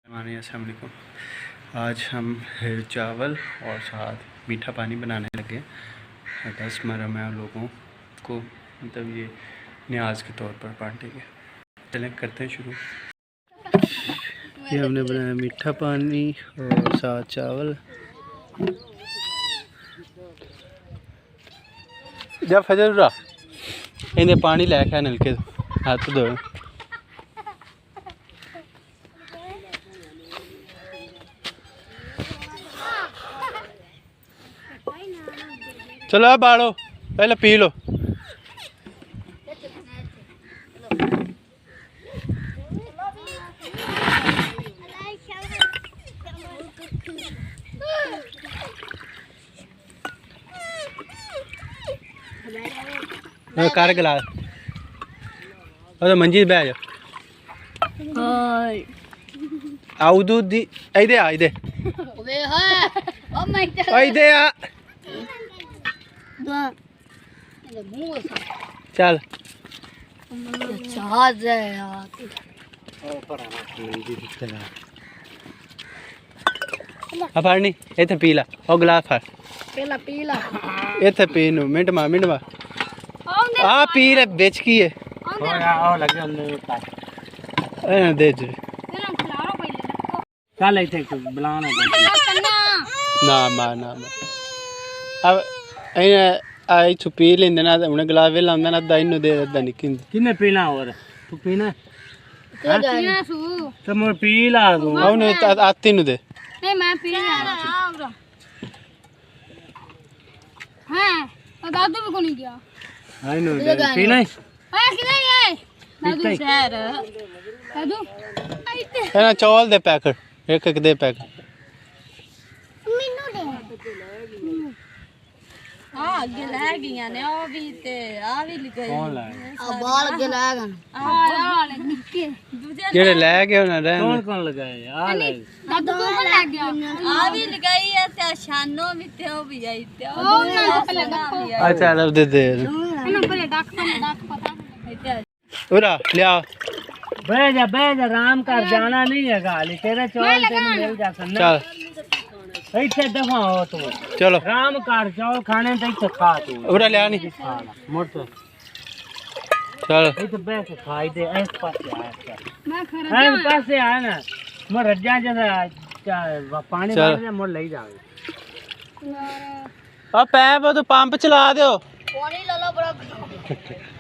अस्सलाम वालेकुम। आज हम चावल और साथ मीठा पानी बनाने लगे। 10 मरहम है लोगों को, मतलब ये न्याज के तौर पर बांटेंगे। चलें करते हैं शुरू। ये हमने बनाया मीठा पानी और साथ चावल। जब फजर रहा इन्हें पानी लैके नलके हाथ धो। चलो अब बाड़ो, पहले पी लो। कर गिलास और मंजी बह जा। आओ दूध दी इधे आ इधे इधे आ चल फाड़नी इतने पी ला और गिलास फाड़ इतने पी नू मिंट मा आ पी ले बेच की है दे चल इथे बुलाना ना मां ना अब आई तू पी लेंदे ना उन्हें गिलास वेला आंदा ना अद्धा इन्नू दे अद्धा निक्की किन्ने पीना और तू पीना तो मैं पी ला दूं औने आती नु दे नहीं मैं पी रहा हां दादू भी को नहीं गया आई नु दे पीना ओए किधर है दादू शहर दादू है ना चावल दे पैकेट एक एक दे पैकेट मेनू दे आगे ले गईया ने ओ भी ते आ भी लिखे कौन ला आ बाल के ले गन आ निक्के जेड़े ले गए ना रहन कौन लगाए आ ले दादू को ले गया आ भी लगाई है ते शानो भी ते ओ भी आई ते ओ ना पहले देखो अच्छा अब दे ना पहले डाक पता उरा ले आ बह जा आराम कर जाना नहीं है गाली तेरे चौल तेरे मिल जा सकना चल इथे दफा हो तू चलो आराम कर चौल खाने ते इथे खा तू उरा ले आ नहीं मुड़ तो चल इथे बैठ के खाई दे इस पासे आया मैं खरा इस पासे आया ना मैं रज्जा जैसा पानी भर दे मुड़ ले जावे आ पैप तो पंप चला दो पानी ला लो बड़ा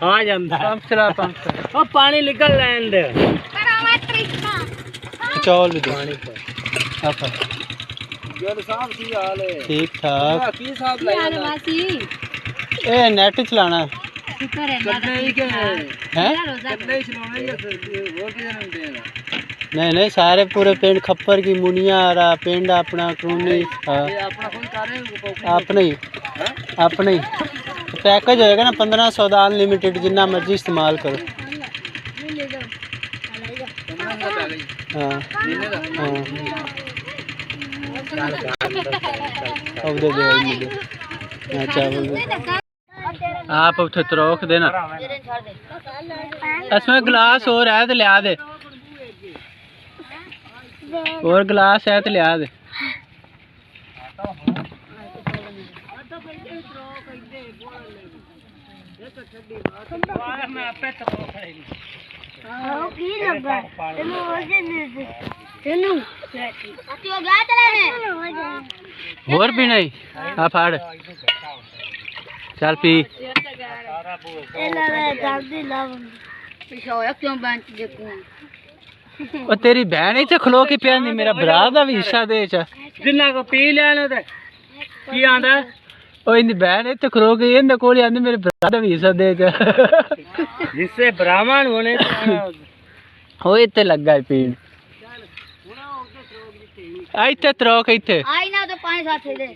आ ਜਾਂਦਾ पंप चला पंप ਉਹ ਪਾਣੀ ਨਿਕਲ ਲੈਣ ਦੇ करावा तरीका चौल भी दो ਪਾਣੀ आप ਜੋਰ ਸਾਹਿਬ ਕੀ ਹਾਲ ਹੈ ठीक ठाक ਕੀ ਸਾਹਿਬ यार वासी ए नेट चलाना शुक्र है ਕੱਢੇ ਹੀ ਕਿ है ਕੱਢੇ ਚਲਾਉਣਾ ਜਾਂ ਹੋਰ ਕੀ ਕਰਨ ਦੇਣਾ नहीं सारे पूरे पिंड खप्पर की मुनिया आ पिंड अपना करूनी ਇਹ ਆਪਣਾ ਫੋਨ ਕਰ ਰਹੇ अपने ही अपने ही पैकेज होएगा ना 1500 का अनलिमिटेड जितना मर्जी इस्तेमाल करो हाँ हाँ अब दे दे अच्छा आप उठे तरोख देना इसमें गिलास और है तो लिया दे और गिलास है तो लिया दे ਮੈਂ ਆਪੇ ਤੋ ਖਾਈ ओ की लगा तेनु वजन दे तेनु आती हो गया चले और भी नहीं आ फाड़ चल पी ए ला जल्दी लाव पिछो क्यों बेंच देखूं ओ तेरी बहन इथे खलो के पियानी मेरा भरा दा भी हिस्सा दे च ਜਿੰਨਾ ਕੋ ਪੀ ਲੈਣ ਤੇ ਕੀ ਆਂਦਾ ओ इंदी बहन इथे खलो के इंदे कोल आंदी मेरे भरा दा भी हिस्सा दे च जिससे ब्राह्मण होने ओ इथे लगा है पीण आ इथे तरोक इथे आई ना तो पानी साथ दे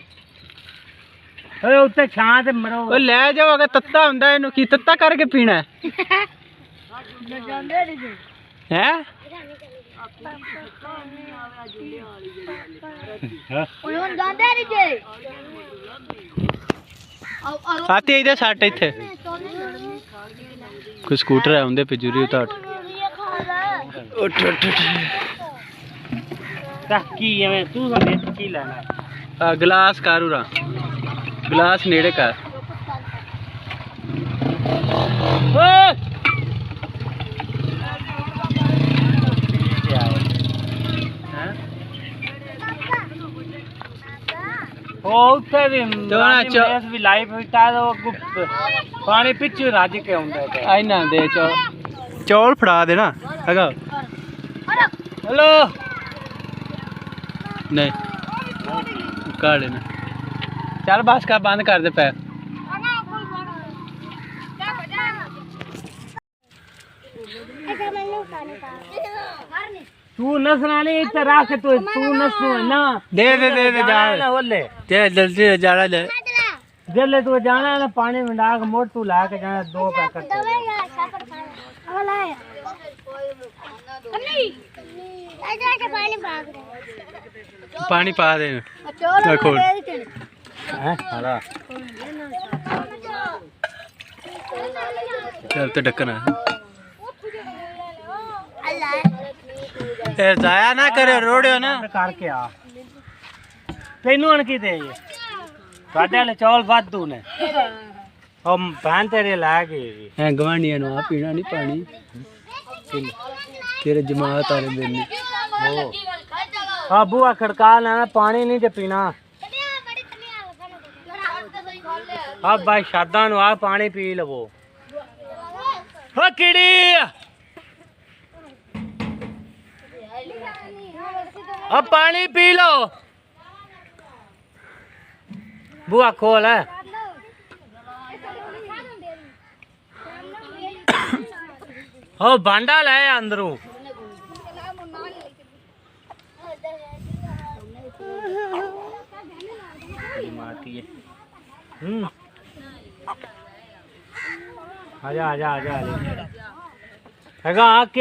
ਓਏ ਉੱਤੇ ਛਾਂ ਤੇ ਮਰੋ ओ ले जाओ अगर तत्ता हुंदा इनु की तत्ता करके पीना मैं जानदे नहीं है ओन जानदे नहीं जे आती इधर साट इथे कोई स्कूटर है उनदे पे जरूरी उतार उठ उठ उठ की है तू समझ की लेना गिलास कर उरा गिलास नेड़े कर उठे भी लाइफ पानी पिछू रज के आइना दे चौल फड़ा देना अगा हेलो नहीं कर लेना चल बस का बंद कर दे पैर तू नसना नहीं इतना राख तू नस ना दे जा ओले ते जल्दी जाड़ा ले जल्दी तू जाना है ना पानी में डाल के मोट तू ला के जाना 2 पैकेट पानी पा दे खोल चल तो ढक्कन जाया ना करे रोड़ियो ना करके आ तेनू अन की दे साडे वाले चौल वाधू ने हम भैन तेरे ला गए है गवांडिया नु आ पीना नहीं पानी तेरे जमात वाले दिन हाँ बुआ खड़का लेना पानी नहीं जे पीना अब भाई शादा नु आ पानी पी लवो हो कीड़ी अब पानी पी लो बुआ खोल है हो भांडा ले अंदरों आजा आजा आजा आजा आके